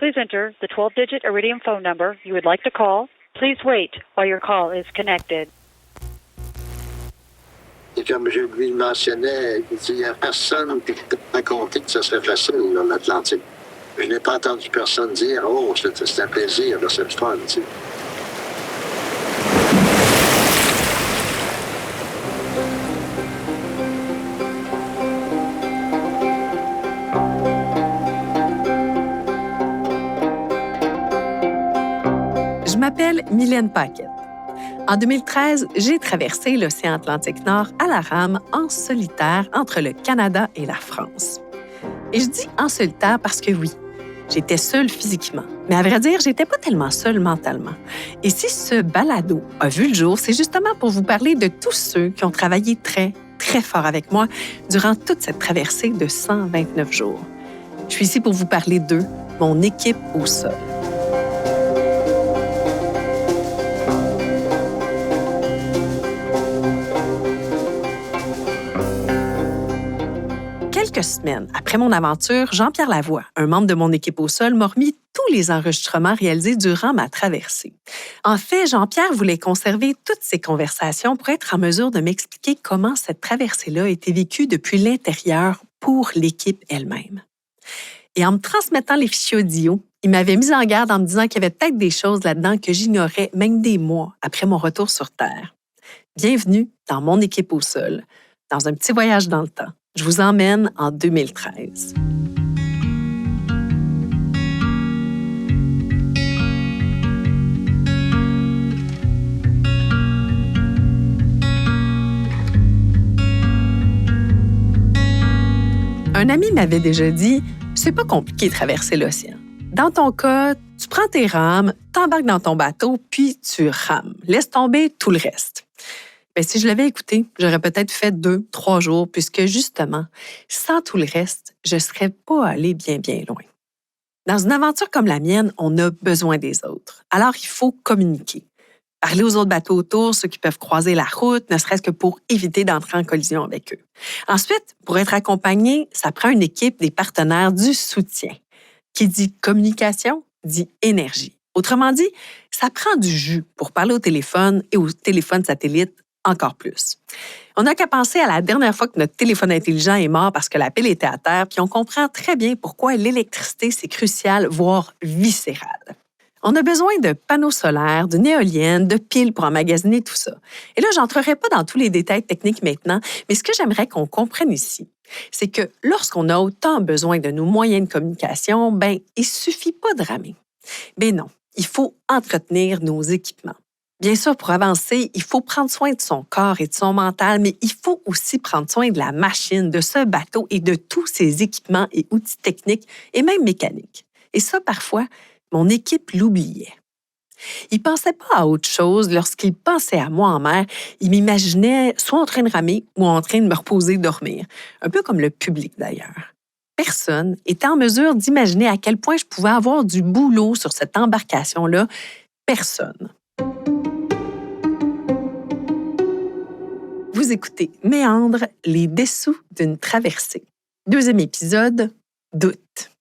Please enter the 12-digit Iridium phone number you would like to call. Please wait while your call is connected. Et comme je lui mentionnais, il n'y a personne qui t'a raconté que ça serait facile, là, l'Atlantique. Je n'ai pas entendu personne dire « Oh, c'est un plaisir, là, c'est fun, tu sais. » Je m'appelle Mylène Paquette. En 2013, j'ai traversé l'océan Atlantique Nord à la rame en solitaire entre le Canada et la France. Et je dis en solitaire parce que oui, j'étais seule physiquement, mais à vrai dire, j'étais pas tellement seule mentalement. Et si ce balado a vu le jour, c'est justement pour vous parler de tous ceux qui ont travaillé très, très fort avec moi durant toute cette traversée de 129 jours. Je suis ici pour vous parler d'eux, mon équipe au sol. Quelques semaines après mon aventure, Jean-Pierre Lavoie, un membre de mon équipe au sol, m'a remis tous les enregistrements réalisés durant ma traversée. En fait, Jean-Pierre voulait conserver toutes ces conversations pour être en mesure de m'expliquer comment cette traversée-là a été vécue depuis l'intérieur pour l'équipe elle-même. Et en me transmettant les fichiers audio, il m'avait mis en garde en me disant qu'il y avait peut-être des choses là-dedans que j'ignorais même des mois après mon retour sur Terre. Bienvenue dans mon équipe au sol, dans un petit voyage dans le temps. Je vous emmène en 2013. Un ami m'avait déjà dit « C'est pas compliqué de traverser l'océan. Dans ton cas, tu prends tes rames, t'embarques dans ton bateau, puis tu rames. Laisse tomber tout le reste. » Bien, si je l'avais écouté, j'aurais peut-être fait 2-3 jours, puisque justement, sans tout le reste, je ne serais pas allée bien, bien loin. Dans une aventure comme la mienne, on a besoin des autres. Alors, il faut communiquer. Parler aux autres bateaux autour, ceux qui peuvent croiser la route, ne serait-ce que pour éviter d'entrer en collision avec eux. Ensuite, pour être accompagné, ça prend une équipe des partenaires du soutien. Qui dit communication, dit énergie. Autrement dit, ça prend du jus pour parler au téléphone et au téléphone satellite encore plus. On n'a qu'à penser à la dernière fois que notre téléphone intelligent est mort parce que la pile était à terre, puis on comprend très bien pourquoi l'électricité, c'est crucial, voire viscéral. On a besoin de panneaux solaires, d'une éolienne, de piles pour emmagasiner tout ça. Et là, je n'entrerai pas dans tous les détails techniques maintenant, mais ce que j'aimerais qu'on comprenne ici, c'est que lorsqu'on a autant besoin de nos moyens de communication, ben, il suffit pas de ramer. Ben non, il faut entretenir nos équipements. Bien sûr, pour avancer, il faut prendre soin de son corps et de son mental, mais il faut aussi prendre soin de la machine, de ce bateau et de tous ses équipements et outils techniques et même mécaniques. Et ça, parfois, mon équipe l'oubliait. Ils ne pensaient pas à autre chose lorsqu'ils pensaient à moi en mer. Ils m'imaginaient soit en train de ramer ou en train de me reposer, dormir. Un peu comme le public d'ailleurs. Personne n'était en mesure d'imaginer à quel point je pouvais avoir du boulot sur cette embarcation-là. Personne. Vous écoutez Méandre, les dessous d'une traversée. Deuxième épisode, doute.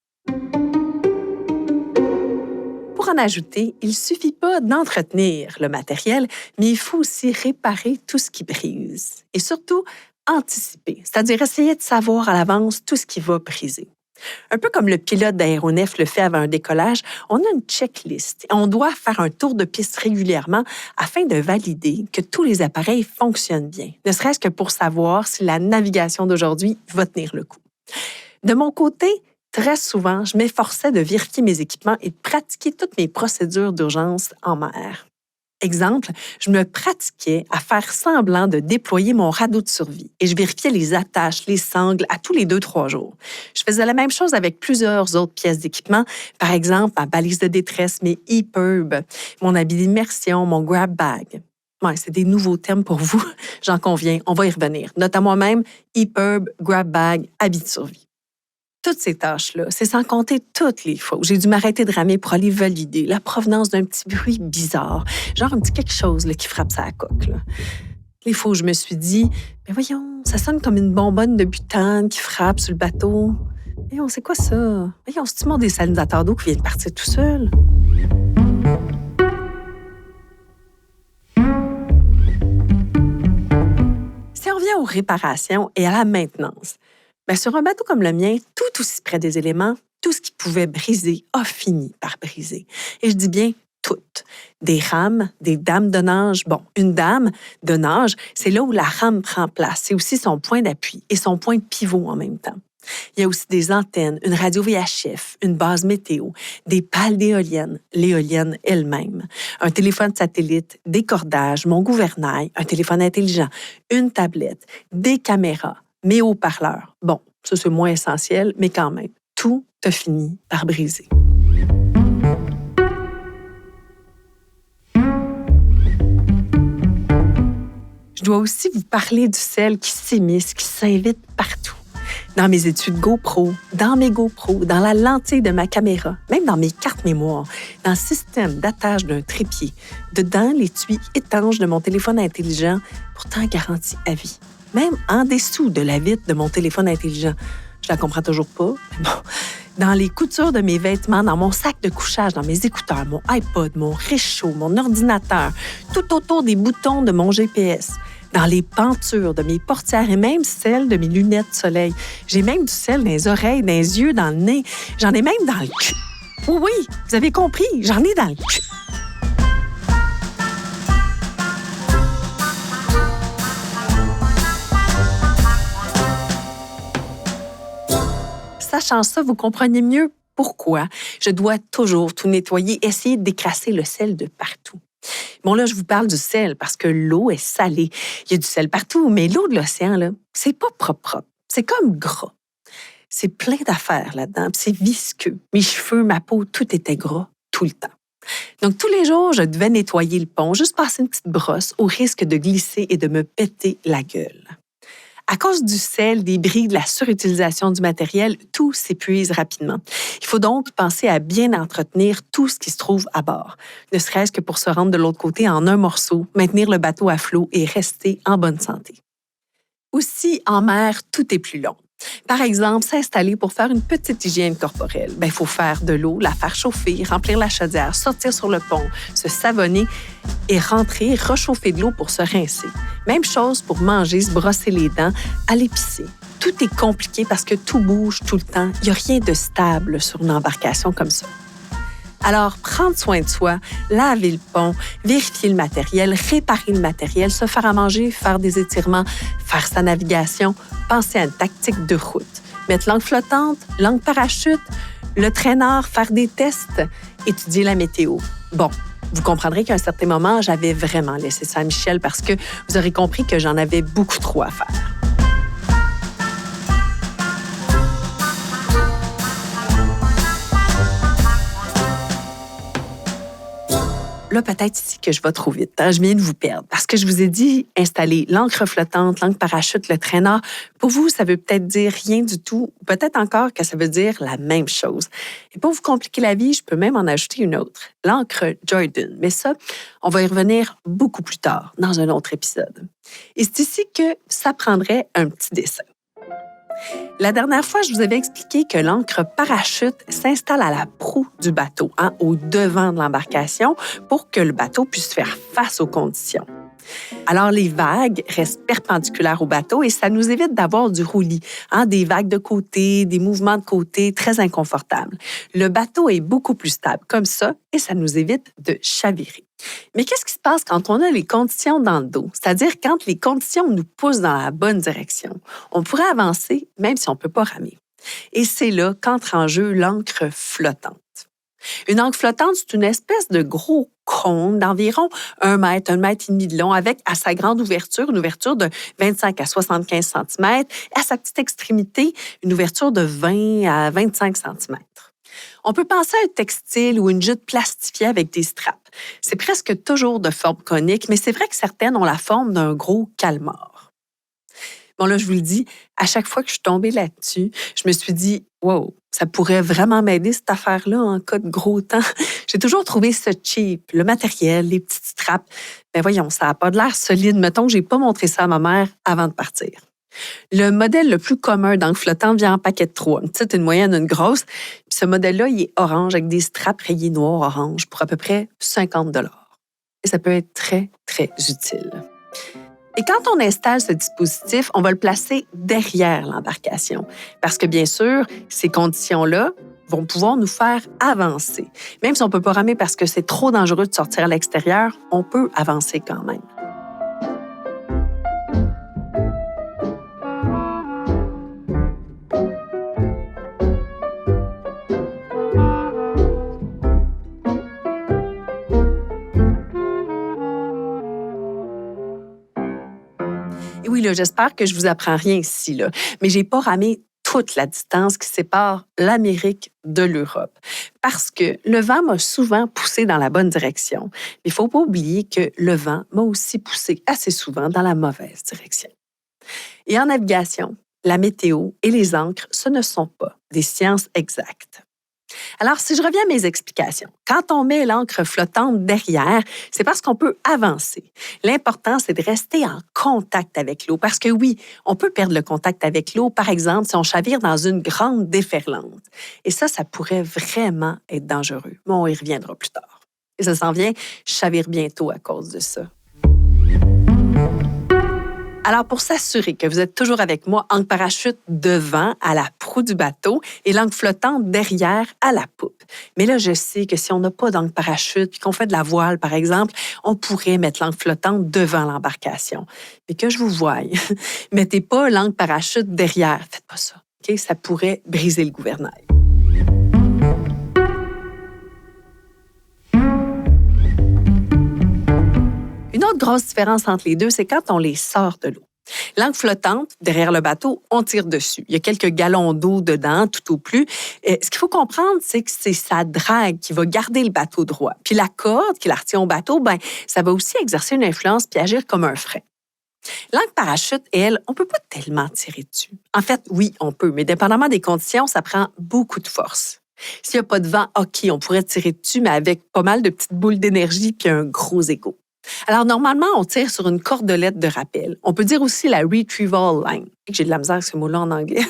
Pour en ajouter, il ne suffit pas d'entretenir le matériel, mais il faut aussi réparer tout ce qui brise. Et surtout, anticiper, c'est-à-dire essayer de savoir à l'avance tout ce qui va briser. Un peu comme le pilote d'aéronef le fait avant un décollage, on a une checklist et on doit faire un tour de piste régulièrement afin de valider que tous les appareils fonctionnent bien, ne serait-ce que pour savoir si la navigation d'aujourd'hui va tenir le coup. De mon côté, très souvent, je m'efforçais de vérifier mes équipements et de pratiquer toutes mes procédures d'urgence en mer. Exemple, je me pratiquais à faire semblant de déployer mon radeau de survie et je vérifiais les attaches, les sangles à tous les 2-3 jours. Je faisais la même chose avec plusieurs autres pièces d'équipement, par exemple ma balise de détresse, mes EPIRB, mon habit d'immersion, mon grab bag. Ouais, c'est des nouveaux termes pour vous, j'en conviens, on va y revenir. Note à moi-même, EPIRB, grab bag, habit de survie. Toutes ces tâches-là, c'est sans compter toutes les fois où j'ai dû m'arrêter de ramer pour aller valider la provenance d'un petit bruit bizarre, genre un petit quelque chose là, qui frappe sa coque. Là. Les fois où je me suis dit, mais voyons, ça sonne comme une bonbonne de butane qui frappe sur le bateau. Voyons, c'est quoi ça? Voyons, c'est-tu mon désalinisateur d'eau qui vient de partir tout seul? Si on revient aux réparations et à la maintenance, bien, sur un bateau comme le mien, tout aussi près des éléments, tout ce qui pouvait briser a fini par briser. Et je dis bien toutes. Des rames, des dames de nage. Bon, une dame de nage, c'est là où la rame prend place. C'est aussi son point d'appui et son point de pivot en même temps. Il y a aussi des antennes, une radio VHF, une base météo, des pales d'éoliennes, l'éolienne elle-même, un téléphone satellite, des cordages, mon gouvernail, un téléphone intelligent, une tablette, des caméras, mes haut-parleurs. Bon, ça c'est moins essentiel, mais quand même, tout a fini par briser. Je dois aussi vous parler du sel qui s'immisce, qui s'invite partout. Dans mes études GoPro, dans mes GoPro, dans la lentille de ma caméra, même dans mes cartes mémoire, dans le système d'attache d'un trépied, dedans l'étui étanche de mon téléphone intelligent, pourtant garanti à vie. Même en dessous de la vitre de mon téléphone intelligent. Je la comprends toujours pas, mais bon. Dans les coutures de mes vêtements, dans mon sac de couchage, dans mes écouteurs, mon iPod, mon réchaud, mon ordinateur, tout autour des boutons de mon GPS, dans les pentures de mes portières et même celles de mes lunettes de soleil. J'ai même du sel dans les oreilles, dans les yeux, dans le nez. J'en ai même dans le cul. Oui, oui, vous avez compris, j'en ai dans le cul. Sachant ça, vous comprenez mieux pourquoi je dois toujours tout nettoyer, essayer de décrasser le sel de partout. Bon, là, je vous parle du sel parce que l'eau est salée. Il y a du sel partout, mais l'eau de l'océan, là, c'est pas propre. C'est comme gras. C'est plein d'affaires là-dedans, puis c'est visqueux. Mes cheveux, ma peau, tout était gras tout le temps. Donc, tous les jours, je devais nettoyer le pont, juste passer une petite brosse au risque de glisser et de me péter la gueule. À cause du sel, des bris, de la surutilisation du matériel, tout s'épuise rapidement. Il faut donc penser à bien entretenir tout ce qui se trouve à bord, ne serait-ce que pour se rendre de l'autre côté en un morceau, maintenir le bateau à flot et rester en bonne santé. Aussi, en mer, tout est plus long. Par exemple, s'installer pour faire une petite hygiène corporelle. Il faut faire de l'eau, la faire chauffer, remplir la chaudière, sortir sur le pont, se savonner et rentrer, réchauffer de l'eau pour se rincer. Même chose pour manger, se brosser les dents, aller pisser. Tout est compliqué parce que tout bouge tout le temps. Il n'y a rien de stable sur une embarcation comme ça. Alors, prendre soin de soi, laver le pont, vérifier le matériel, réparer le matériel, se faire à manger, faire des étirements, faire sa navigation, penser à une tactique de route, mettre langue flottante, langue parachute, le traîneur, faire des tests, étudier la météo. Bon, vous comprendrez qu'à un certain moment, j'avais vraiment laissé ça à Michel parce que vous aurez compris que j'en avais beaucoup trop à faire. Là, peut-être ici que je vais trop vite. Je viens de vous perdre parce que je vous ai dit installer l'encre flottante, l'encre parachute, le traîneur. Pour vous, ça veut peut-être dire rien du tout ou peut-être encore que ça veut dire la même chose. Et pour vous compliquer la vie, je peux même en ajouter une autre, l'encre Jordan. Mais ça, on va y revenir beaucoup plus tard dans un autre épisode. Et c'est ici que ça prendrait un petit dessin. La dernière fois, je vous avais expliqué que l'encre parachute s'installe à la proue du bateau, au devant de l'embarcation, pour que le bateau puisse faire face aux conditions. Alors, les vagues restent perpendiculaires au bateau et ça nous évite d'avoir du roulis, des vagues de côté, des mouvements de côté très inconfortables. Le bateau est beaucoup plus stable comme ça et ça nous évite de chavirer. Mais qu'est-ce qui se passe quand on a les conditions dans le dos? C'est-à-dire quand les conditions nous poussent dans la bonne direction. On pourrait avancer même si on ne peut pas ramer. Et c'est là qu'entre en jeu l'encre flottante. Une ancre flottante, c'est une espèce de gros cône d'environ 1 mètre, 1 mètre et demi de long, avec à sa grande ouverture, une ouverture de 25 à 75 cm, et à sa petite extrémité, une ouverture de 20 à 25 cm. On peut penser à un textile ou une jute plastifiée avec des straps. C'est presque toujours de forme conique, mais c'est vrai que certaines ont la forme d'un gros calmar. Bon, là, je vous le dis, à chaque fois que je suis tombée là-dessus, je me suis dit, wow, ça pourrait vraiment m'aider cette affaire-là en cas de gros temps. J'ai toujours trouvé ça cheap, le matériel, les petites straps. Mais voyons, ça n'a pas de l'air solide. Mettons que je n'ai pas montré ça à ma mère avant de partir. Le modèle le plus commun d'encre flottante vient en paquet de 3, une petite, une moyenne, une grosse. Puis ce modèle-là, il est orange avec des straps rayés noir-orange pour à peu près 50 $. Et ça peut être très, très utile. Et quand on installe ce dispositif, on va le placer derrière l'embarcation. Parce que bien sûr, ces conditions-là vont pouvoir nous faire avancer. Même si on ne peut pas ramer parce que c'est trop dangereux de sortir à l'extérieur, on peut avancer quand même. Et oui, là, j'espère que je vous apprends rien ici, là, mais j'ai pas ramé toute la distance qui sépare l'Amérique de l'Europe. Parce que le vent m'a souvent poussé dans la bonne direction. Mais il ne faut pas oublier que le vent m'a aussi poussé assez souvent dans la mauvaise direction. Et en navigation, la météo et les ancres, ce ne sont pas des sciences exactes. Alors, si je reviens à mes explications, quand on met l'encre flottante derrière, c'est parce qu'on peut avancer. L'important, c'est de rester en contact avec l'eau, parce que oui, on peut perdre le contact avec l'eau, par exemple, si on chavire dans une grande déferlante. Et ça pourrait vraiment être dangereux. Mais on y reviendra plus tard. Et ça s'en vient, je chavire bientôt à cause de ça. Alors, pour s'assurer que vous êtes toujours avec moi, ancre parachute devant à la proue du bateau et l'ancre flottante derrière à la poupe. Mais là, je sais que si on n'a pas d'ancre parachute puis qu'on fait de la voile, par exemple, on pourrait mettre l'ancre flottante devant l'embarcation. Mais que je vous voie, mettez pas l'ancre parachute derrière. Faites pas ça. OK? Ça pourrait briser le gouvernail. Une autre grosse différence entre les deux, c'est quand on les sort de l'eau. L'ancre flottante, derrière le bateau, on tire dessus. Il y a quelques gallons d'eau dedans, tout au plus. Ce qu'il faut comprendre, c'est que c'est sa drague qui va garder le bateau droit. Puis la corde qui la retient au bateau, ça va aussi exercer une influence puis agir comme un frein. L'ancre parachute, elle, on peut pas tellement tirer dessus. En fait, oui, on peut, mais dépendamment des conditions, ça prend beaucoup de force. S'il n'y a pas de vent, OK, on pourrait tirer dessus, mais avec pas mal de petites boules d'énergie puis un gros égo. Alors, normalement, on tire sur une cordelette de rappel. On peut dire aussi la retrieval line. J'ai de la misère avec ce mot-là en anglais.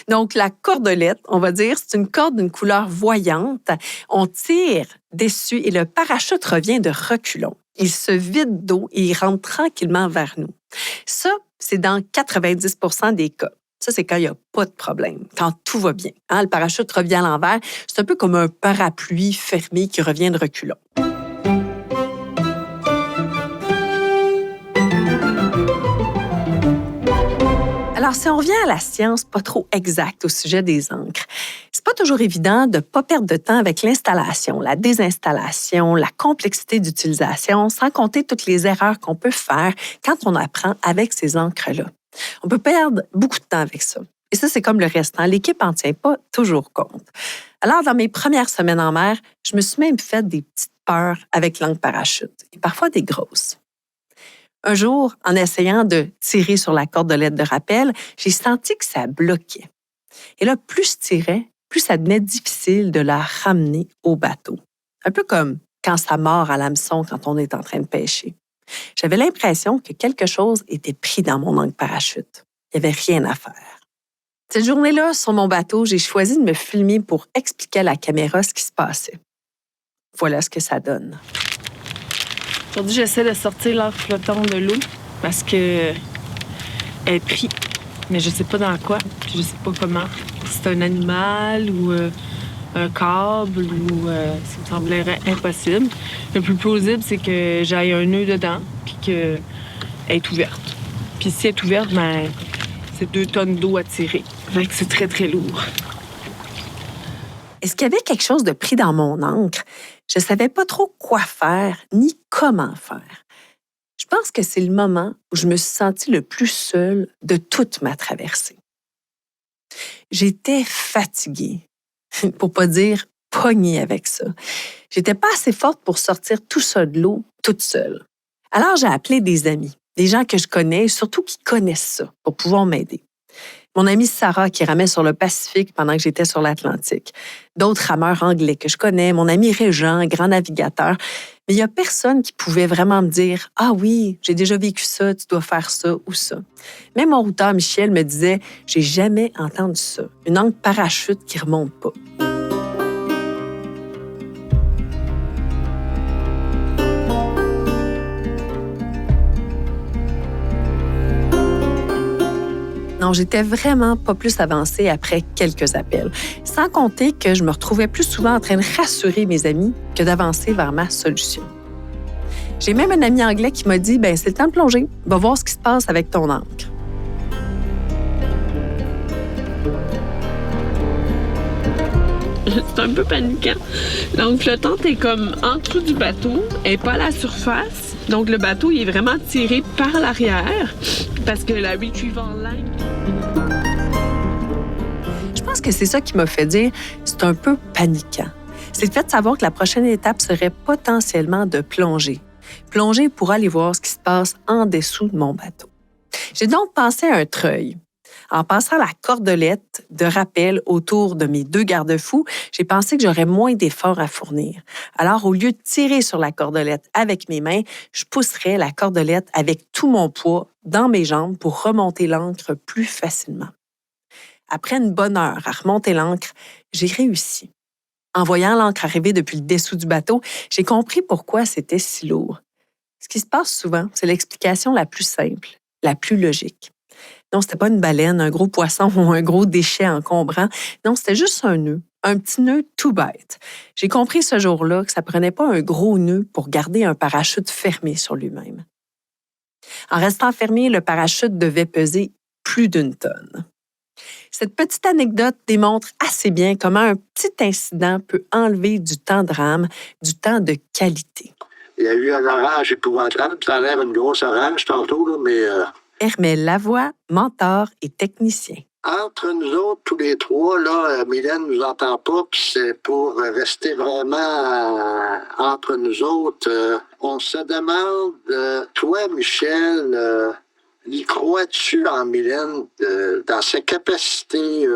Donc, la cordelette, on va dire, c'est une corde d'une couleur voyante. On tire dessus et le parachute revient de reculons. Il se vide d'eau et il rentre tranquillement vers nous. Ça, c'est dans 90 % des cas. Ça, c'est quand il n'y a pas de problème, quand tout va bien. Le parachute revient à l'envers. C'est un peu comme un parapluie fermé qui revient de reculons. Alors, si on revient à la science pas trop exacte au sujet des ancres, c'est pas toujours évident de ne pas perdre de temps avec l'installation, la désinstallation, la complexité d'utilisation, sans compter toutes les erreurs qu'on peut faire quand on apprend avec ces ancres-là. On peut perdre beaucoup de temps avec ça. Et ça, c'est comme le restant. L'équipe n'en tient pas toujours compte. Alors, dans mes premières semaines en mer, je me suis même fait des petites peurs avec l'ancre parachute, et parfois des grosses. Un jour, en essayant de tirer sur la cordelette de rappel, j'ai senti que ça bloquait. Et là, plus je tirais, plus ça devenait difficile de la ramener au bateau. Un peu comme quand ça mord à l'hameçon quand on est en train de pêcher. J'avais l'impression que quelque chose était pris dans mon ancre parachute. Il n'y avait rien à faire. Cette journée-là, sur mon bateau, j'ai choisi de me filmer pour expliquer à la caméra ce qui se passait. Voilà ce que ça donne. Aujourd'hui, j'essaie de sortir l'ancre flottante de l'eau parce que elle est prise, mais je sais pas dans quoi, puis je sais pas comment. Si c'est un animal ou un câble ou ça me semblerait impossible. Le plus plausible, c'est que j'aille un nœud dedans puis qu'elle est ouverte. Puis si elle est ouverte, c'est 2 tonnes d'eau à tirer. Fait que c'est très, très lourd. Est-ce qu'il y avait quelque chose de pris dans mon ancre? Je ne savais pas trop quoi faire ni comment faire. Je pense que c'est le moment où je me suis sentie le plus seule de toute ma traversée. J'étais fatiguée, pour pas dire pognée avec ça. J'étais pas assez forte pour sortir tout ça de l'eau toute seule. Alors j'ai appelé des amis, des gens que je connais, surtout qui connaissent ça, pour pouvoir m'aider. Mon amie Sarah qui ramait sur le Pacifique pendant que j'étais sur l'Atlantique. D'autres rameurs anglais que je connais, mon ami Régent, grand navigateur. Mais il n'y a personne qui pouvait vraiment me dire « Ah oui, j'ai déjà vécu ça, tu dois faire ça ou ça. » Même mon routeur Michel me disait « J'ai jamais entendu ça. Une angle parachute qui remonte pas. » Non, j'étais vraiment pas plus avancée après quelques appels. Sans compter que je me retrouvais plus souvent en train de rassurer mes amis que d'avancer vers ma solution. J'ai même un ami anglais qui m'a dit « Ben, c'est le temps de plonger. Va voir ce qui se passe avec ton ancre. » C'est un peu paniquant. Donc, flottante est comme en dessous du bateau, elle n'est pas à la surface. Donc, le bateau il est vraiment tiré par l'arrière parce que la retrieval line... Je pense que c'est ça qui m'a fait dire « C'est un peu paniquant. » C'est le fait de savoir que la prochaine étape serait potentiellement de plonger. Plonger pour aller voir ce qui se passe en dessous de mon bateau. J'ai donc pensé à un treuil. En passant la cordelette de rappel autour de mes 2 garde-fous, j'ai pensé que j'aurais moins d'efforts à fournir. Alors, au lieu de tirer sur la cordelette avec mes mains, je pousserais la cordelette avec tout mon poids dans mes jambes pour remonter l'ancre plus facilement. Après une bonne heure à remonter l'ancre, j'ai réussi. En voyant l'ancre arriver depuis le dessous du bateau, j'ai compris pourquoi c'était si lourd. Ce qui se passe souvent, c'est l'explication la plus simple, la plus logique. Non, c'était pas une baleine, un gros poisson ou un gros déchet encombrant. Non, c'était juste un nœud, un petit nœud tout bête. J'ai compris ce jour-là que ça prenait pas un gros nœud pour garder un parachute fermé sur lui-même. En restant fermé, le parachute devait peser plus d'1 tonne. Cette petite anecdote démontre assez bien comment un petit incident peut enlever du temps de rame, du temps de qualité. Il y a eu un orage épouvantable. Ça a l'air une grosse orage tantôt, là, mais Hermel Lavoie, mentor et technicien. entre nous autres, tous les trois, là, Mylène ne nous entend pas, puis c'est pour rester vraiment entre nous autres. On se demande, toi, Michel, y crois-tu en Mylène, dans ses capacités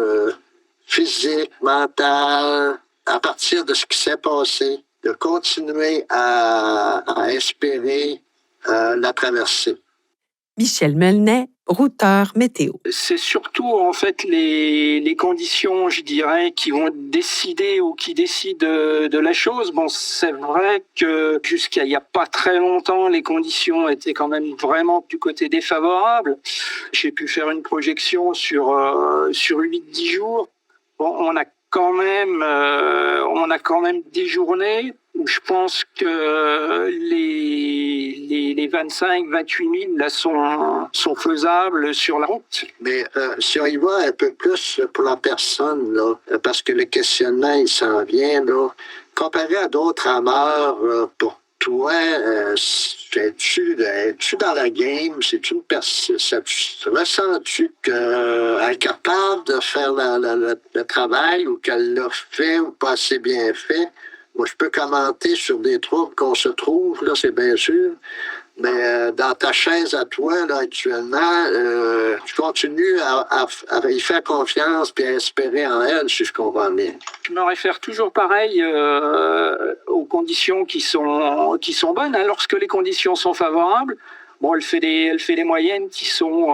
physiques, mentales, à partir de ce qui s'est passé, de continuer à espérer la traversée? Michel Melnet, routeur météo. C'est surtout en fait les conditions, je dirais, qui vont décider ou qui décident de la chose. Bon, c'est vrai que jusqu'à il y a pas très longtemps, les conditions étaient quand même vraiment du côté défavorable. J'ai pu faire une projection sur 8-10 jours. Bon, on a quand même des journées où je pense que les 25-28 000 là sont faisables sur la route. Mais si on y va un peu plus pour la personne, là, parce que le questionnement, il s'en vient, là, comparé à d'autres rameurs, pour toi, es-tu dans la game? C'est une personne. Ressens-tu qu'elle est capable de faire le travail ou qu'elle l'a fait ou pas assez bien fait? Moi, je peux commenter sur des troubles qu'on se trouve, là, c'est bien sûr. Mais dans ta chaise à toi, là, actuellement, tu continues à y faire confiance et à espérer en elle, si je comprends bien. Je me réfère toujours pareil aux conditions qui sont bonnes. Hein. Lorsque les conditions sont favorables, bon, elle fait des moyennes qui sont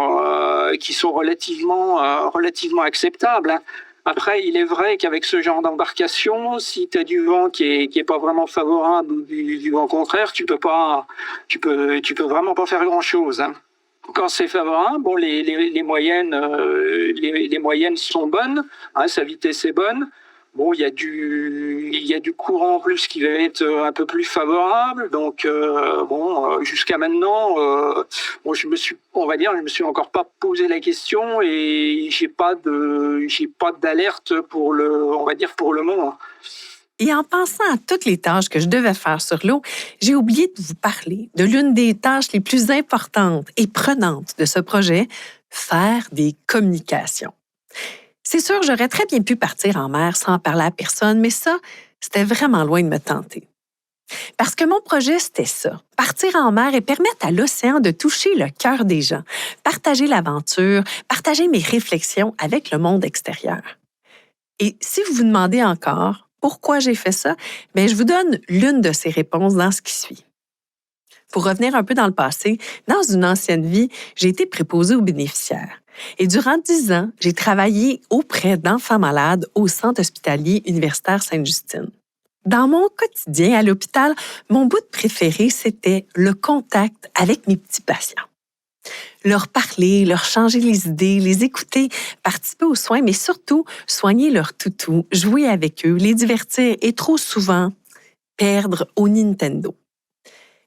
relativement acceptables. Hein. Après, il est vrai qu'avec ce genre d'embarcation, si tu as du vent qui est pas vraiment favorable ou du vent contraire, tu peux vraiment pas faire grand-chose. Hein. Quand c'est favorable, bon, les moyennes sont bonnes, hein, sa vitesse est bonne. Bon, il y a du courant en plus qui va être un peu plus favorable. Donc, jusqu'à maintenant, je me suis encore pas posé la question et j'ai pas d'alerte pour le moment. Et en pensant à toutes les tâches que je devais faire sur l'eau, j'ai oublié de vous parler de l'une des tâches les plus importantes et prenantes de ce projet, faire des communications. C'est sûr, j'aurais très bien pu partir en mer sans parler à personne, mais ça, c'était vraiment loin de me tenter. Parce que mon projet, c'était ça. Partir en mer et permettre à l'océan de toucher le cœur des gens, partager l'aventure, partager mes réflexions avec le monde extérieur. Et si vous vous demandez encore pourquoi j'ai fait ça, bien, je vous donne l'une de ces réponses dans ce qui suit. Pour revenir un peu dans le passé, dans une ancienne vie, j'ai été préposée aux bénéficiaires. Et durant 10 ans, j'ai travaillé auprès d'enfants malades au Centre hospitalier universitaire Sainte-Justine. Dans mon quotidien à l'hôpital, mon bout préféré, c'était le contact avec mes petits patients. Leur parler, leur changer les idées, les écouter, participer aux soins, mais surtout soigner leur toutou, jouer avec eux, les divertir et trop souvent perdre au Nintendo.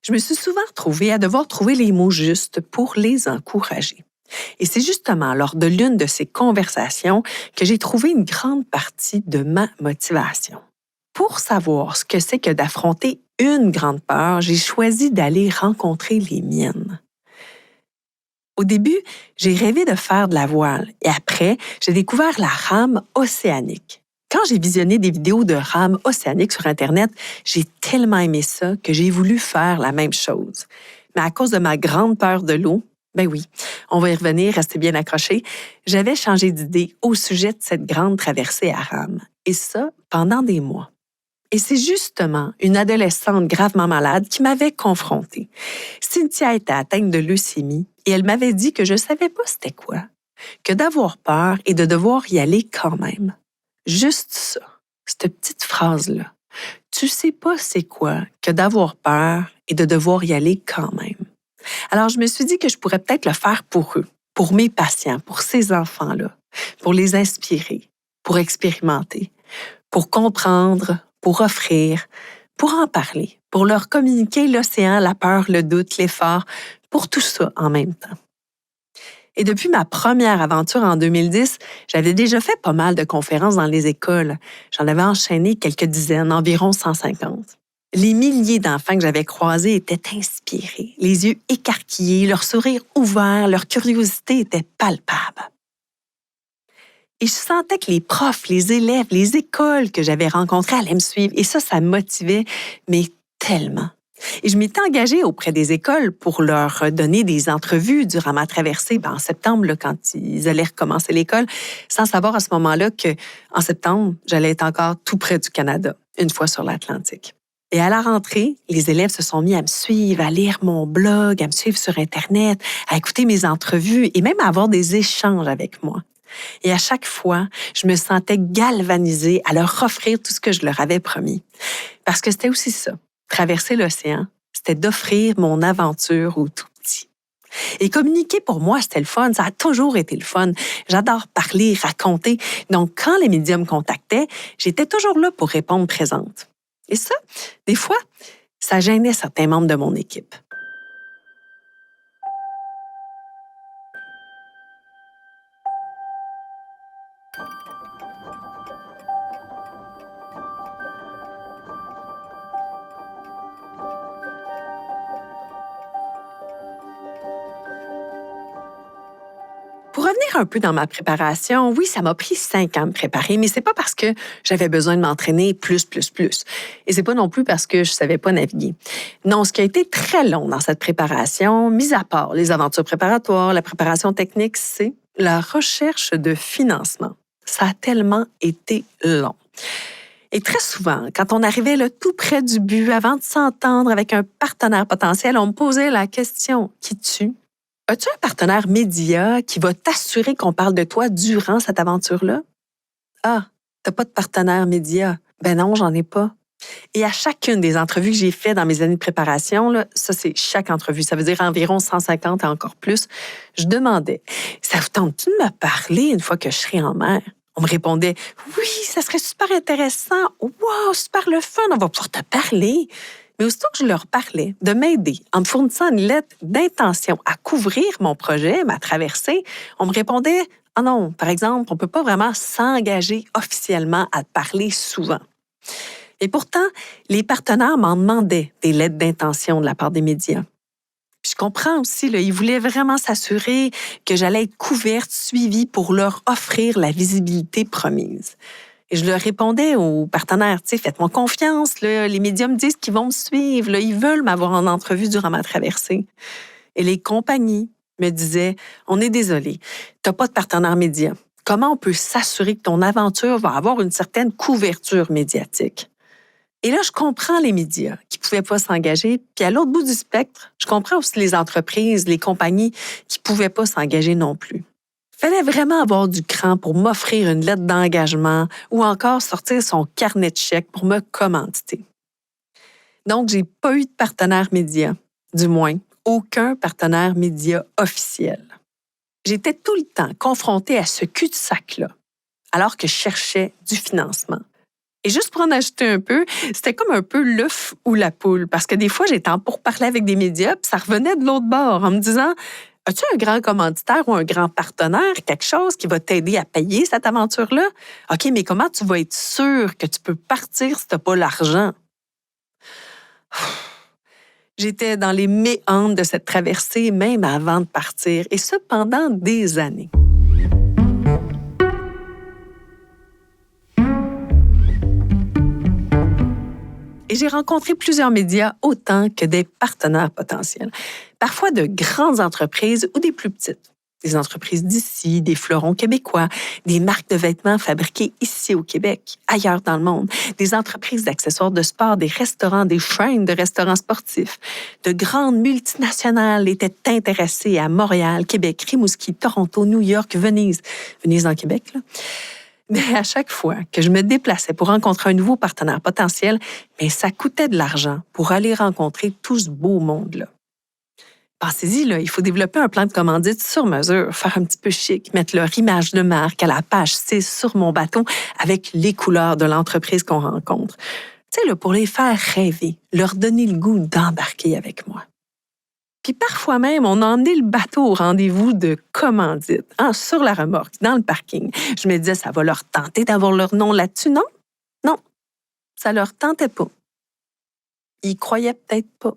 Je me suis souvent retrouvée à devoir trouver les mots justes pour les encourager. Et c'est justement lors de l'une de ces conversations que j'ai trouvé une grande partie de ma motivation. Pour savoir ce que c'est que d'affronter une grande peur, j'ai choisi d'aller rencontrer les miennes. Au début, j'ai rêvé de faire de la voile et après, j'ai découvert la rame océanique. Quand j'ai visionné des vidéos de rame océanique sur Internet, j'ai tellement aimé ça que j'ai voulu faire la même chose. Mais à cause de ma grande peur de l'eau, ben oui, on va y revenir, restez bien accrochés, j'avais changé d'idée au sujet de cette grande traversée à rame. Et ça, pendant des mois. Et c'est justement une adolescente gravement malade qui m'avait confrontée. Cynthia était atteinte de leucémie et elle m'avait dit que je ne savais pas c'était quoi, que d'avoir peur et de devoir y aller quand même. Juste ça, cette petite phrase-là. Tu sais pas c'est quoi que d'avoir peur et de devoir y aller quand même. Alors je me suis dit que je pourrais peut-être le faire pour eux, pour mes patients, pour ces enfants-là, pour les inspirer, pour expérimenter, pour comprendre, pour offrir, pour en parler, pour leur communiquer l'océan, la peur, le doute, l'effort, pour tout ça en même temps. Et depuis ma première aventure en 2010, j'avais déjà fait pas mal de conférences dans les écoles. J'en avais enchaîné quelques dizaines, environ 150. Les milliers d'enfants que j'avais croisés étaient inspirés, les yeux écarquillés, leur sourire ouvert, leur curiosité était palpable. Et je sentais que les profs, les élèves, les écoles que j'avais rencontrées allaient me suivre. Et ça me motivait, mais tellement. Et je m'étais engagée auprès des écoles pour leur donner des entrevues durant ma traversée en septembre, là, quand ils allaient recommencer l'école, sans savoir à ce moment-là qu'en septembre, j'allais être encore tout près du Canada, une fois sur l'Atlantique. Et à la rentrée, les élèves se sont mis à me suivre, à lire mon blog, à me suivre sur Internet, à écouter mes entrevues et même à avoir des échanges avec moi. Et à chaque fois, je me sentais galvanisée à leur offrir tout ce que je leur avais promis. Parce que c'était aussi ça. Traverser l'océan, c'était d'offrir mon aventure aux tout petits. Et communiquer, pour moi, c'était le fun. Ça a toujours été le fun. J'adore parler, raconter. Donc, quand les médias me contactaient, j'étais toujours là pour répondre présente. Et ça, des fois, ça gênait certains membres de mon équipe. Pour revenir un peu dans ma préparation, oui, ça m'a pris 5 ans de me préparer, mais c'est pas parce que j'avais besoin de m'entraîner plus. Et c'est pas non plus parce que je savais pas naviguer. Non, ce qui a été très long dans cette préparation, mis à part les aventures préparatoires, la préparation technique, c'est la recherche de financement. Ça a tellement été long. Et très souvent, quand on arrivait là, tout près du but, avant de s'entendre avec un partenaire potentiel, on me posait la question « Qui tu? » As-tu un partenaire média qui va t'assurer qu'on parle de toi durant cette aventure-là? Ah, t'as pas de partenaire média. Ben non, j'en ai pas. Et à chacune des entrevues que j'ai faites dans mes années de préparation, là, ça c'est chaque entrevue, ça veut dire environ 150 et encore plus, je demandais, ça vous tente-tu de me parler une fois que je serai en mer? On me répondait, oui, ça serait super intéressant. Wow, super le fun, on va pouvoir te parler. Mais aussitôt que je leur parlais de m'aider en me fournissant une lettre d'intention à couvrir mon projet, ma traversée, on me répondait « Ah non, par exemple, on ne peut pas vraiment s'engager officiellement à te parler souvent. » Et pourtant, les partenaires m'en demandaient des lettres d'intention de la part des médias. Puis je comprends aussi, là, ils voulaient vraiment s'assurer que j'allais être couverte, suivie pour leur offrir la visibilité promise. Et je leur répondais aux partenaires, tu sais, faites-moi confiance, là, les médias me disent qu'ils vont me suivre, là, ils veulent m'avoir en entrevue durant ma traversée. Et les compagnies me disaient, on est désolé, tu n'as pas de partenaire média. Comment on peut s'assurer que ton aventure va avoir une certaine couverture médiatique? Et là, je comprends les médias qui ne pouvaient pas s'engager. Puis à l'autre bout du spectre, je comprends aussi les entreprises, les compagnies qui ne pouvaient pas s'engager non plus. Il fallait vraiment avoir du cran pour m'offrir une lettre d'engagement ou encore sortir son carnet de chèques pour me commanditer. Donc, j'ai pas eu de partenaire média, du moins, aucun partenaire média officiel. J'étais tout le temps confrontée à ce cul-de-sac-là, alors que je cherchais du financement. Et juste pour en ajouter un peu, c'était comme un peu l'œuf ou la poule, parce que des fois, j'étais en pourparlers avec des médias, puis ça revenait de l'autre bord en me disant « As-tu un grand commanditaire ou un grand partenaire, quelque chose qui va t'aider à payer cette aventure-là? OK, mais comment tu vas être sûr que tu peux partir si tu n'as pas l'argent? » J'étais dans les méandres de cette traversée même avant de partir, et ce pendant des années. Et j'ai rencontré plusieurs médias autant que des partenaires potentiels. Parfois de grandes entreprises ou des plus petites. Des entreprises d'ici, des fleurons québécois, des marques de vêtements fabriquées ici au Québec, ailleurs dans le monde, des entreprises d'accessoires de sport, des restaurants, des chaînes de restaurants sportifs. De grandes multinationales étaient intéressées à Montréal, Québec, Rimouski, Toronto, New York, Venise. Venise en Québec, là. Mais à chaque fois que je me déplaçais pour rencontrer un nouveau partenaire potentiel, mais ça coûtait de l'argent pour aller rencontrer tout ce beau monde-là. Pensez-y, là, il faut développer un plan de commandite sur mesure, faire un petit peu chic, mettre leur image de marque à la page 6 sur mon bâton avec les couleurs de l'entreprise qu'on rencontre. Tu sais, là, pour les faire rêver, leur donner le goût d'embarquer avec moi. Puis parfois même, on a emmené le bateau au rendez-vous de commandite, sur la remorque, dans le parking. Je me disais, ça va leur tenter d'avoir leur nom là-dessus, non? Non, ça leur tentait pas. Ils croyaient peut-être pas.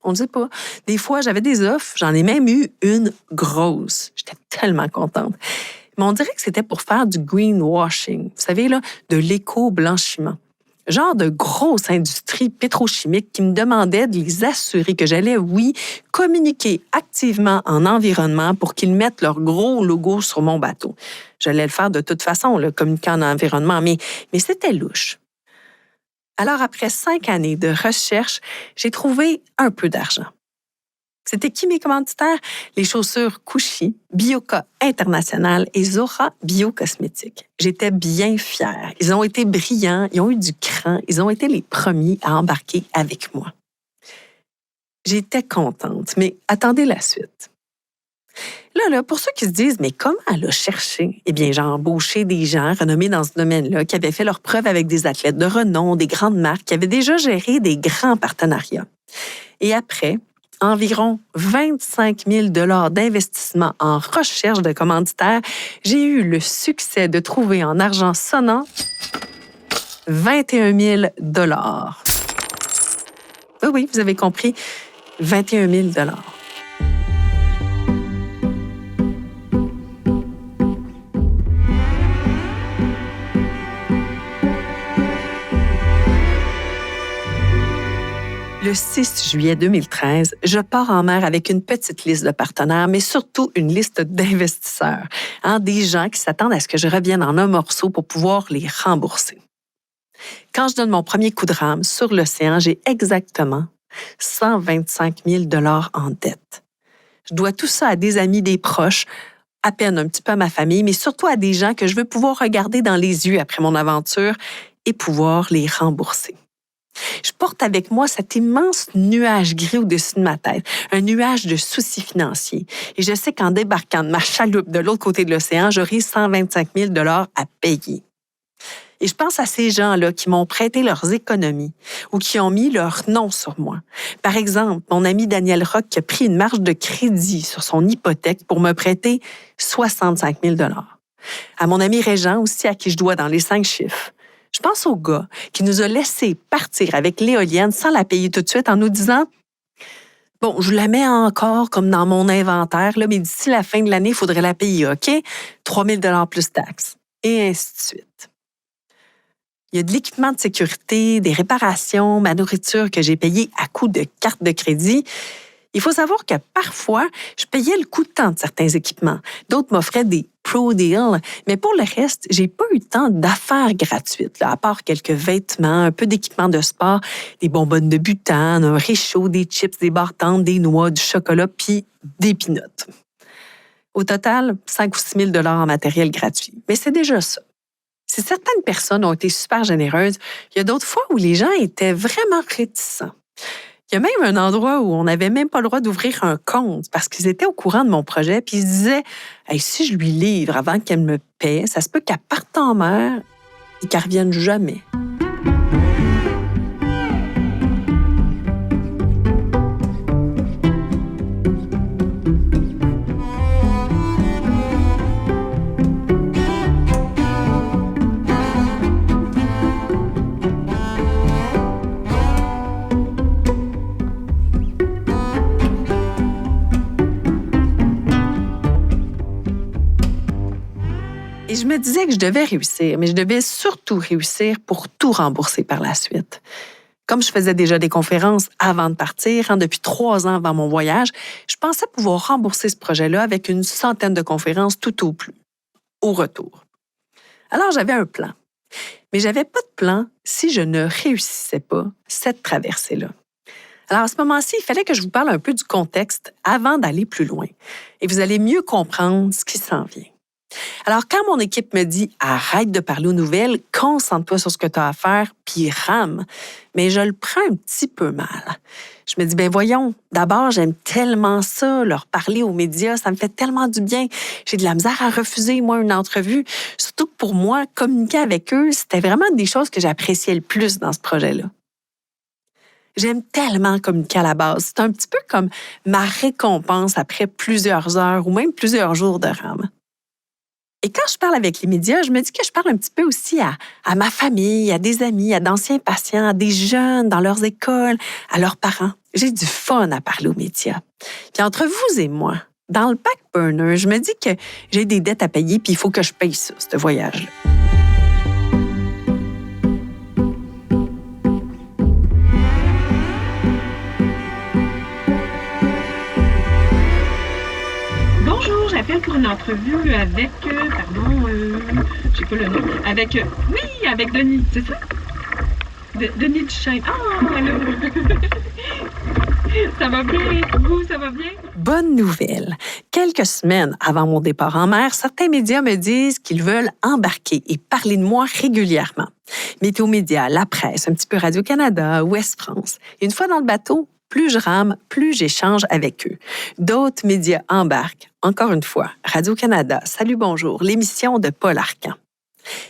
On ne sait pas. Des fois, j'avais des offres, j'en ai même eu une grosse. J'étais tellement contente. Mais on dirait que c'était pour faire du greenwashing, vous savez, là, de l'éco-blanchiment. Genre de grosse industrie pétrochimique qui me demandait de les assurer que j'allais, oui, communiquer activement en environnement pour qu'ils mettent leur gros logo sur mon bateau. J'allais le faire de toute façon, le communiquer en environnement, mais c'était louche. Alors, après 5 années de recherche, j'ai trouvé un peu d'argent. C'était qui mes commanditaires? Les chaussures Cushy, Bioca International et Zora Biocosmétiques. J'étais bien fière. Ils ont été brillants, ils ont eu du cran, ils ont été les premiers à embarquer avec moi. J'étais contente, mais attendez la suite. Là, pour ceux qui se disent, mais comment elle a cherché? Eh bien, j'ai embauché des gens renommés dans ce domaine-là qui avaient fait leurs preuves avec des athlètes de renom, des grandes marques, qui avaient déjà géré des grands partenariats. Et après, environ 25 000 $ d'investissement en recherche de commanditaires, j'ai eu le succès de trouver en argent sonnant 21 000 $. Oui, vous avez compris, 21 000 $. Le 6 juillet 2013, je pars en mer avec une petite liste de partenaires, mais surtout une liste d'investisseurs, des gens qui s'attendent à ce que je revienne en un morceau pour pouvoir les rembourser. Quand je donne mon premier coup de rame sur l'océan, j'ai exactement 125 000 $ en dette. Je dois tout ça à des amis, des proches, à peine un petit peu à ma famille, mais surtout à des gens que je veux pouvoir regarder dans les yeux après mon aventure et pouvoir les rembourser. Je porte avec moi cet immense nuage gris au-dessus de ma tête, un nuage de soucis financiers. Et je sais qu'en débarquant de ma chaloupe de l'autre côté de l'océan, j'aurai 125 000 $ à payer. Et je pense à ces gens-là qui m'ont prêté leurs économies ou qui ont mis leur nom sur moi. Par exemple, mon ami Daniel Rock qui a pris une marge de crédit sur son hypothèque pour me prêter 65 000 $. À mon ami Régent aussi, à qui je dois dans les 5 chiffres. Je pense au gars qui nous a laissé partir avec l'éolienne sans la payer tout de suite en nous disant « Bon, je la mets encore comme dans mon inventaire, là, mais d'ici la fin de l'année, il faudrait la payer, OK? 3 000 $ plus taxes. » Et ainsi de suite. Il y a de l'équipement de sécurité, des réparations, ma nourriture que j'ai payée à coût de carte de crédit. Il faut savoir que parfois, je payais le coûtant de certains équipements. D'autres m'offraient des pro deals, mais pour le reste, j'ai pas eu tant d'affaires gratuites, là, à part quelques vêtements, un peu d'équipement de sport, des bonbonnes de butane, un réchaud, des chips, des barres-tentes, des noix, du chocolat, puis des peanuts. Au total, 5 ou 6 000 $ en matériel gratuit. Mais c'est déjà ça. Si certaines personnes ont été super généreuses, il y a d'autres fois où les gens étaient vraiment réticents. Il y a même un endroit où on n'avait même pas le droit d'ouvrir un compte parce qu'ils étaient au courant de mon projet, puis ils se disaient hey, si je lui livre avant qu'elle me paie, ça se peut qu'elle parte en mer et qu'elle ne revienne jamais. Et je me disais que je devais réussir, mais je devais surtout réussir pour tout rembourser par la suite. Comme je faisais déjà des conférences avant de partir, depuis 3 ans avant mon voyage, je pensais pouvoir rembourser ce projet-là avec une centaine de conférences tout au plus, au retour. Alors j'avais un plan, mais j'avais pas de plan si je ne réussissais pas cette traversée-là. Alors à ce moment-ci, il fallait que je vous parle un peu du contexte avant d'aller plus loin, et vous allez mieux comprendre ce qui s'en vient. Alors, quand mon équipe me dit « Arrête de parler aux nouvelles, concentre-toi sur ce que tu as à faire, puis rame », mais je le prends un petit peu mal. Je me dis « Ben voyons, d'abord, j'aime tellement ça, leur parler aux médias, ça me fait tellement du bien. J'ai de la misère à refuser, moi, une entrevue. Surtout que pour moi, communiquer avec eux, c'était vraiment des choses que j'appréciais le plus dans ce projet-là. J'aime tellement communiquer à la base. C'est un petit peu comme ma récompense après plusieurs heures ou même plusieurs jours de rame. Et quand je parle avec les médias, je me dis que je parle un petit peu aussi à ma famille, à des amis, à d'anciens patients, à des jeunes dans leurs écoles, à leurs parents. J'ai du fun à parler aux médias. Puis entre vous et moi, dans le back burner, je me dis que j'ai des dettes à payer puis il faut que je paye ça, ce voyage-là. J'appelle pour une entrevue avec, j'ai pas le nom, avec, oui, avec Denis, c'est ça? Denis Duchesne. Ah, allô! Ça va bien? Vous, ça va bien? Bonne nouvelle. Quelques semaines avant mon départ en mer, certains médias me disent qu'ils veulent embarquer et parler de moi régulièrement. Météo Média, La Presse, un petit peu Radio-Canada, Ouest France. Et une fois dans le bateau, plus je rame, plus j'échange avec eux. D'autres médias embarquent. Encore une fois, Radio-Canada, Salut Bonjour, l'émission de Paul Arcan.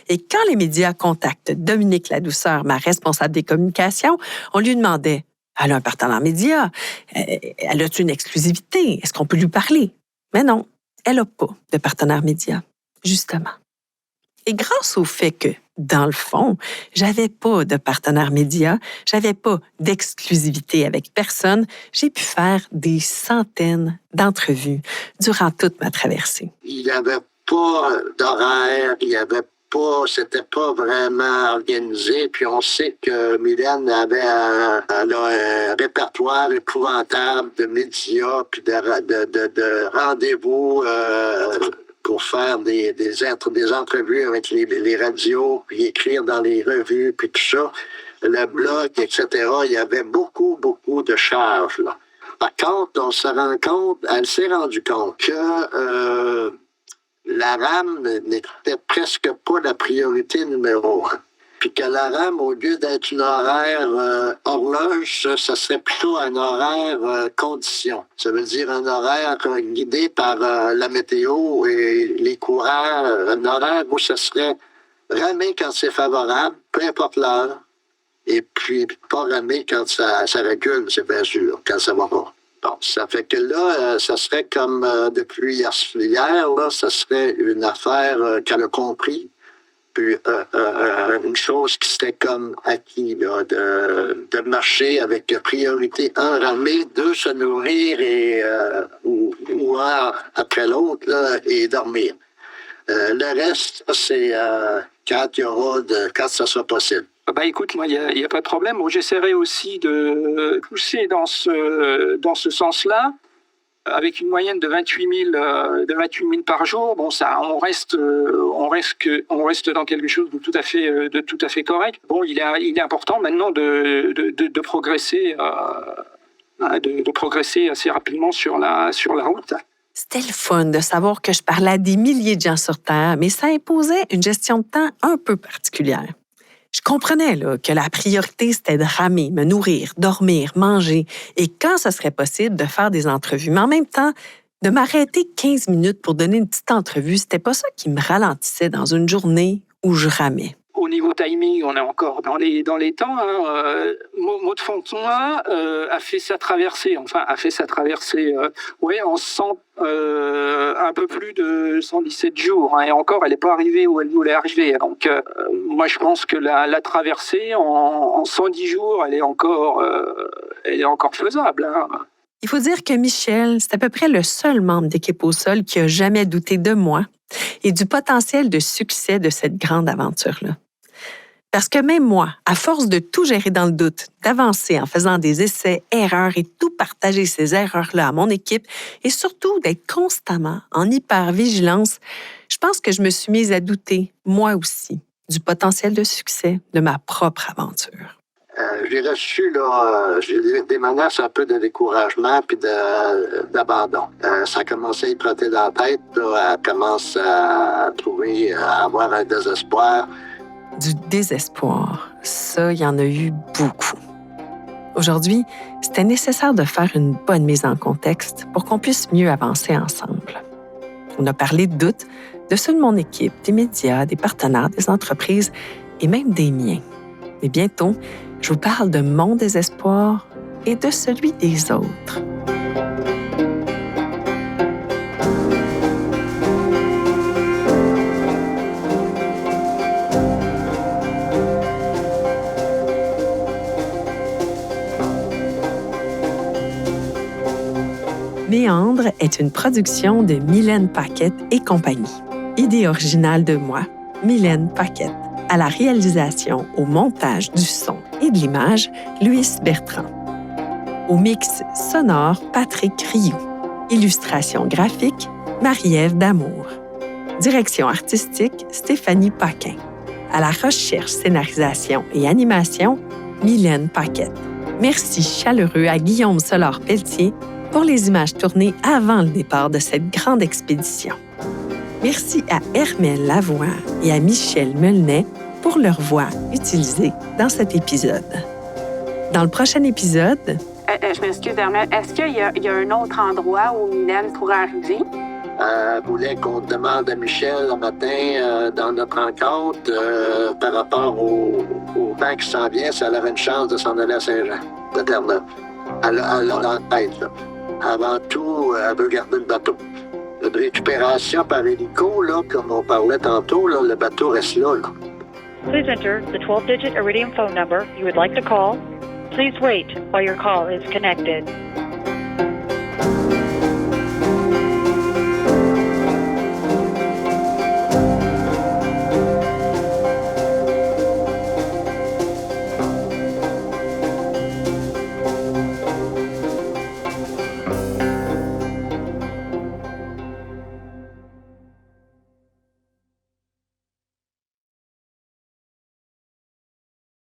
Et quand les médias contactent Dominique Ladouceur, ma responsable des communications, on lui demandait « Elle a un partenaire média, elle a-t-elle une exclusivité? Est-ce qu'on peut lui parler? » Mais non, elle n'a pas de partenaire média, justement. Et grâce au fait que, dans le fond, j'avais pas de partenaire média, j'avais pas d'exclusivité avec personne, j'ai pu faire des centaines d'entrevues durant toute ma traversée. Il n'y avait pas d'horaire, c'était pas vraiment organisé. Puis on sait que Mylène avait un répertoire épouvantable de médias puis de rendez-vous pour faire des entrevues avec les radios, puis écrire dans les revues, puis tout ça, le blog, etc. Il y avait beaucoup de charges, là. Par contre, elle s'est rendue compte que la rame n'était presque pas la priorité numéro 1. Puis que la rame, au lieu d'être une horaire horloge, ça serait plutôt un horaire condition. Ça veut dire un horaire guidé par la météo et les courants, un horaire où ça serait ramer quand c'est favorable, peu importe l'heure, et puis pas ramer quand ça recule, c'est bien sûr, quand ça va pas. Bon, ça fait que là, ça serait comme depuis hier, là, ça serait une affaire qu'elle a compris. Puis une chose qui serait comme acquis, là, de marcher avec priorité 1, ramer, 2, se nourrir et ou un après l'autre là, et dormir. Le reste, c'est quand ça sera possible. Bah écoute, moi, il y a pas de problème. Bon, j'essaierai aussi de pousser dans ce sens-là, avec une moyenne de 28 000 par jour. Bon, ça, on reste dans quelque chose de tout à fait correct. Bon, il est important maintenant de progresser, de progresser assez rapidement sur la route. C'était le fun de savoir que je parlais à des milliers de gens sur Terre, mais ça imposait une gestion de temps un peu particulière. Je comprenais là, que la priorité, c'était de ramer, me nourrir, dormir, manger, et quand ce serait possible, de faire des entrevues. Mais en même temps, de m'arrêter 15 minutes pour donner une petite entrevue, c'était pas ça qui me ralentissait dans une journée où je ramais. Au niveau timing, on est encore dans les temps. Hein. Maud Fontenoy a fait sa traversée en un peu plus de 117 jours. Hein, et encore, elle n'est pas arrivée où elle voulait arriver. Donc, moi, je pense que la traversée en 110 jours, elle est encore faisable. Hein. Il faut dire que Michel, c'est à peu près le seul membre d'Équipe au sol qui a jamais douté de moi et du potentiel de succès de cette grande aventure-là. Parce que même moi, à force de tout gérer dans le doute, d'avancer en faisant des essais, erreurs et tout partager ces erreurs-là à mon équipe et surtout d'être constamment en hyper-vigilance, je pense que je me suis mise à douter, moi aussi, du potentiel de succès de ma propre aventure. J'ai reçu j'ai des menaces un peu de découragement puis d'abandon. Ça a commencé à y trotter dans la tête. Là, elle commence à avoir un désespoir. Du désespoir, ça, il y en a eu beaucoup. Aujourd'hui, c'était nécessaire de faire une bonne mise en contexte pour qu'on puisse mieux avancer ensemble. On a parlé de doutes, de ceux de mon équipe, des médias, des partenaires, des entreprises et même des miens. Mais bientôt, je vous parle de mon désespoir et de celui des autres. Méandre est une production de Mylène Paquette et compagnie. Idée originale de moi, Mylène Paquette. À la réalisation, au montage du son et de l'image, Louis Bertrand. Au mix sonore, Patrick Rioux. Illustration graphique, Marie-Ève Damour. Direction artistique, Stéphanie Paquin. À la recherche, scénarisation et animation, Mylène Paquette. Merci chaleureux à Guillaume Solar-Pelletier pour les images tournées avant le départ de cette grande expédition. Merci à Hermelle Lavoie et à Michel Melnet pour leur voix utilisée dans cet épisode. Dans le prochain épisode... Je m'excuse, Hermelle. Est-ce qu'il y a un autre endroit où Mylène pourrait arriver? Elle voulait qu'on demande à Michel le matin dans notre rencontre par rapport au vent qui s'en vient, si elle avait une chance de s'en aller à Saint-Jean, de Terre-Neuve. Elle a en tête, là. Avant tout, elle veut garder le bateau. De récupération par hélico, là, comme on parlait tantôt, là, le bateau reste là. Please enter the 12-digit Iridium phone number you would like to call. Please wait while your call is connected.